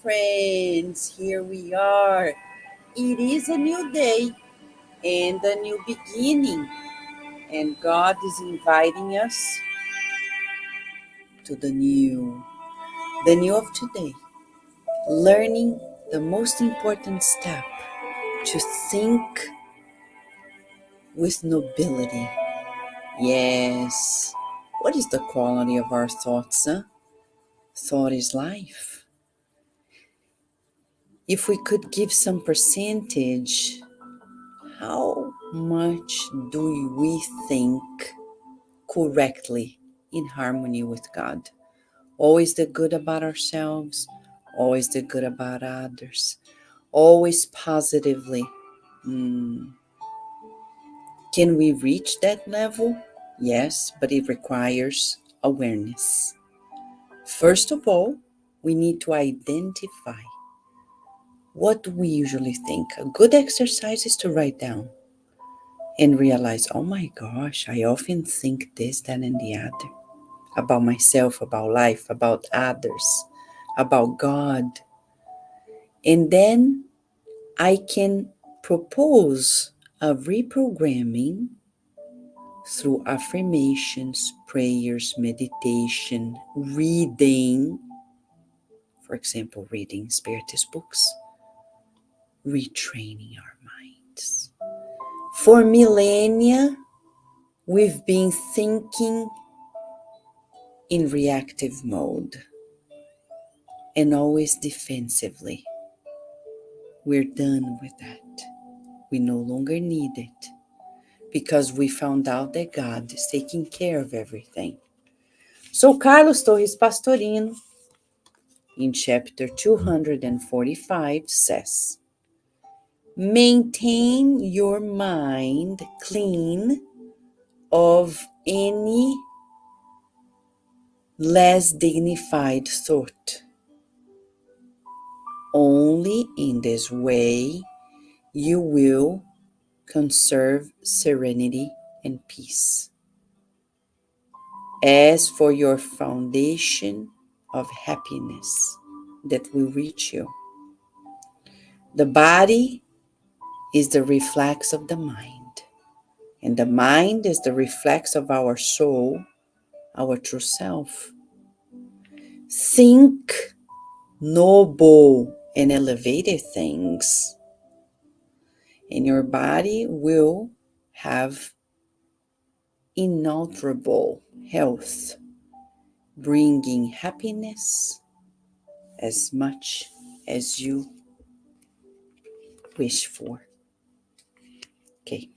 friends. Here we are. It is a new day and a new beginning, and God is inviting us to the new of today, learning the most important step to think with nobility. Yes. What is the quality of our thoughts? Thought is life. If we could give some percentage, how much do we think correctly in harmony with God? Always the good about ourselves, always the good about others, always positively. Can we reach that level? Yes, but it requires awareness. First of all, we need to identify what we usually think. A good exercise is to write down and realize, oh my gosh, I often think this, that, and the other about myself, about life, about others, about God. And then I can propose a reprogramming through affirmations, prayers, meditation, reading, for example, reading Spiritist books, retraining our minds. For millennia, we've been thinking in reactive mode and always defensively. We're done with that. We no longer need it because we found out that God is taking care of everything. So Carlos Torres Pastorino, in chapter 245, says, maintain your mind clean of any less dignified thought. Only in this way you will conserve serenity and peace. As for your foundation of happiness that will reach you, the body is the reflex of the mind, and the mind is the reflex of our soul, our true self. Think noble and elevated things, and your body will have inalterable health, bringing happiness as much as you wish for. Okay,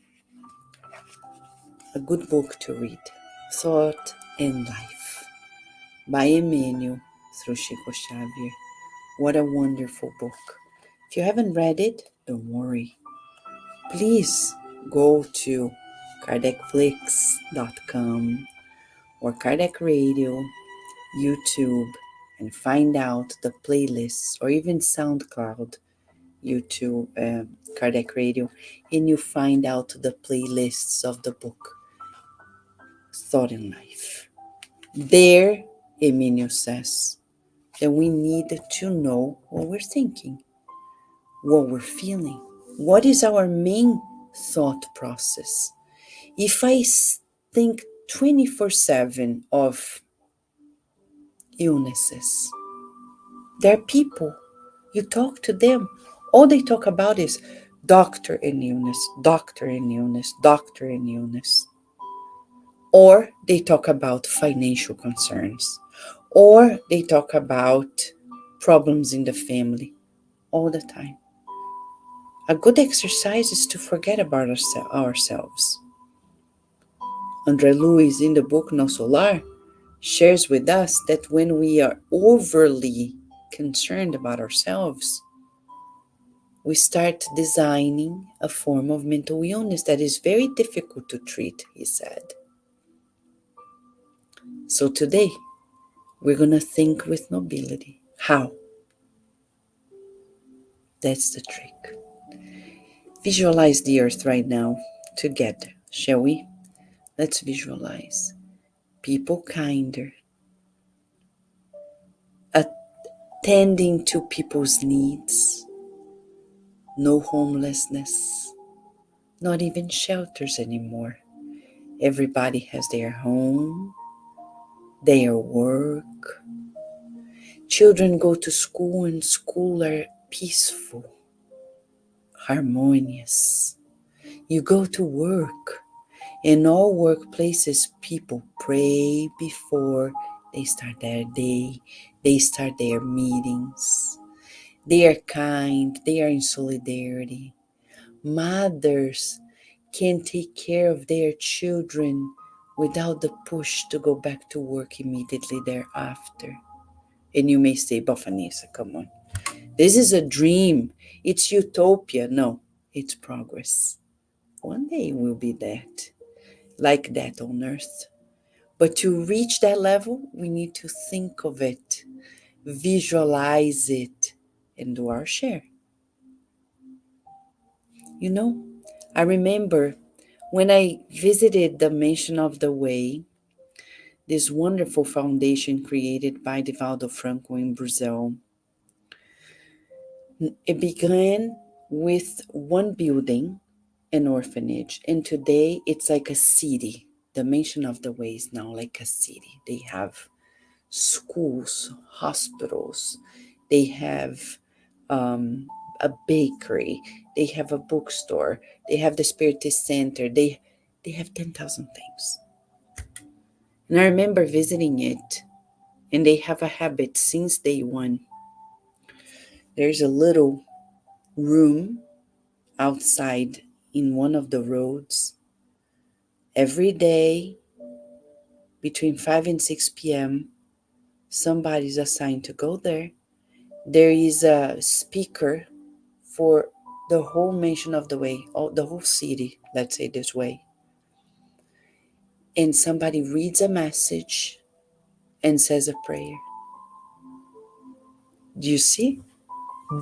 a good book to read, Thought and Life by Emmanuel through Chico Xavier. What a wonderful book. If you haven't read it, don't worry. Please go to kardecflix.com or Kardec Radio, YouTube, and find out the playlists, or even SoundCloud, YouTube, Kardec Radio, and you find out the playlists of the book, Thought in Life. There, Emmanuel says that we need to know what we're thinking, what we're feeling, what is our main thought process. If I think 24/7 of illnesses, there are people, you talk to them, all they talk about is doctor and illness, doctor and illness, doctor and illness. Or they talk about financial concerns, or they talk about problems in the family all the time. A good exercise is to forget about ourselves. André Luiz, in the book No Solar, shares with us that when we are overly concerned about ourselves, we start designing a form of mental illness that is very difficult to treat, he said. So today, we're going to think with nobility. How? That's the trick. Visualize the earth right now together, shall we? Let's visualize people kinder, a tending to people's needs, no homelessness, not even shelters anymore. Everybody has their home, their work. Children go to school and school are peaceful, harmonious. You go to work. In all workplaces, people pray before they start their day, they start their meetings. They are kind, they are in solidarity. Mothers can take care of their children without the push to go back to work immediately thereafter. And you may say, but Vanessa, come on. This is a dream. It's utopia. No, it's progress. One day we'll be that, like that on earth. But to reach that level, we need to think of it, visualize it, and do our share. You know, I remember when I visited the Mansion of the Way, this wonderful foundation created by Divaldo Franco in Brazil. It began with one building, an orphanage, and today it's like a city. The Mansion of the Way is now like a city. They have schools, hospitals, they have a bakery, they have a bookstore, they have the Spiritist Center, they have 10,000 things. And I remember visiting it, and they have a habit since day one. There's a little room outside in one of the roads. Every day between 5 and 6 p.m., somebody's assigned to go there. There is a speaker for the whole Mansion of the Way, the whole city, let's say this way. And somebody reads a message and says a prayer. Do you see?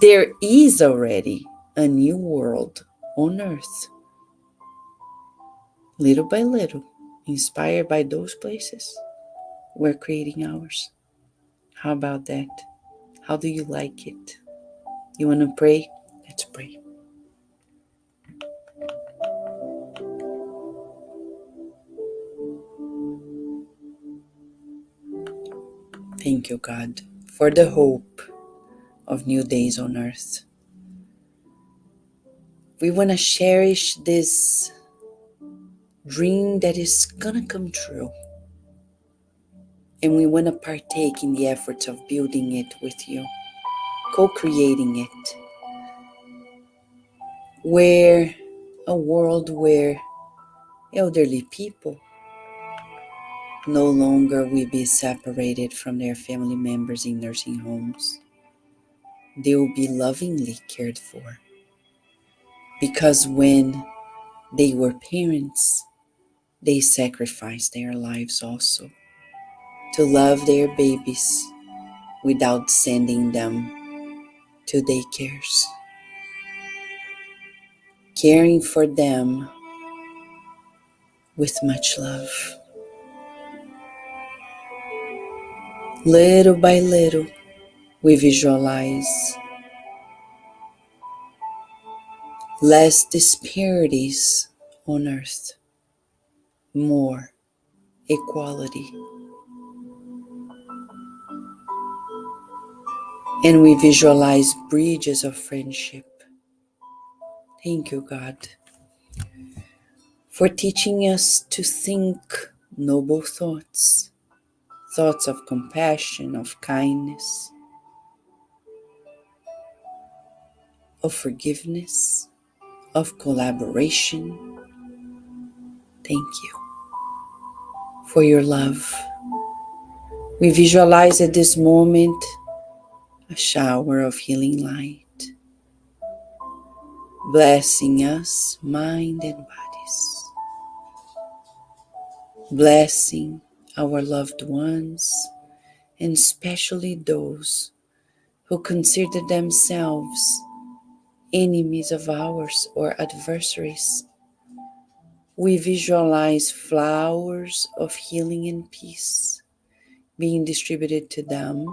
There is already a new world on earth, little by little, inspired by those places. We're creating ours. How about that? How do you like it? You want to pray? Let's pray. Thank you, God, for the hope of new days on earth. We want to cherish this dream that is going to come true. And we want to partake in the efforts of building it with you, co-creating it, where a world where elderly people no longer will be separated from their family members in nursing homes. They will be lovingly cared for. Because when they were parents, they sacrificed their lives also to love their babies without sending them to daycares, caring for them with much love. Little by little, we visualize less disparities on earth, more equality. And we visualize bridges of friendship. Thank you, God, for teaching us to think noble thoughts, thoughts of compassion, of kindness, of forgiveness, of collaboration. Thank you for your love. We visualize at this moment a shower of healing light, blessing us, mind and bodies, blessing our loved ones, and especially those who consider themselves enemies of ours or adversaries. We visualize flowers of healing and peace being distributed to them,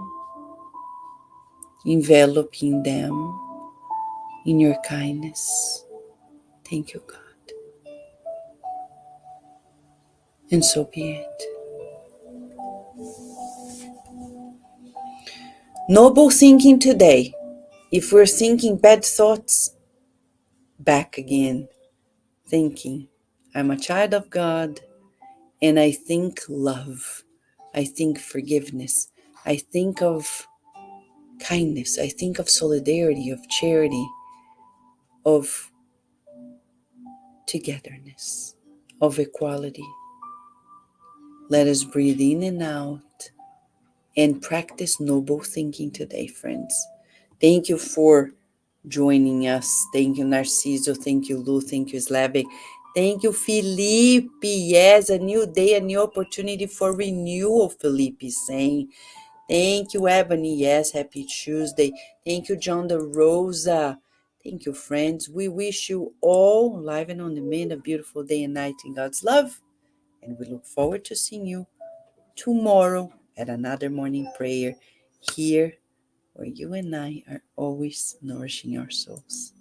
enveloping them in your kindness. Thank you, God. And so be it. Noble thinking today. If we're thinking bad thoughts, back again, thinking, I'm a child of God and I think love. I think forgiveness. I think of kindness. I think of solidarity, of charity, of togetherness, of equality. Let us breathe in and out and practice noble thinking today, friends. Thank you for joining us. Thank you, Narciso. Thank you, Lu. Thank you, Slavic. Thank you, Felipe. Yes, a new day, a new opportunity for renewal, Felipe is saying. Thank you, Ebony. Yes, happy Tuesday. Thank you, John De Rosa. Thank you, friends. We wish you all live and on demand a beautiful day and night in God's love. And we look forward to seeing you tomorrow at another morning prayer here where you and I are always nourishing our souls.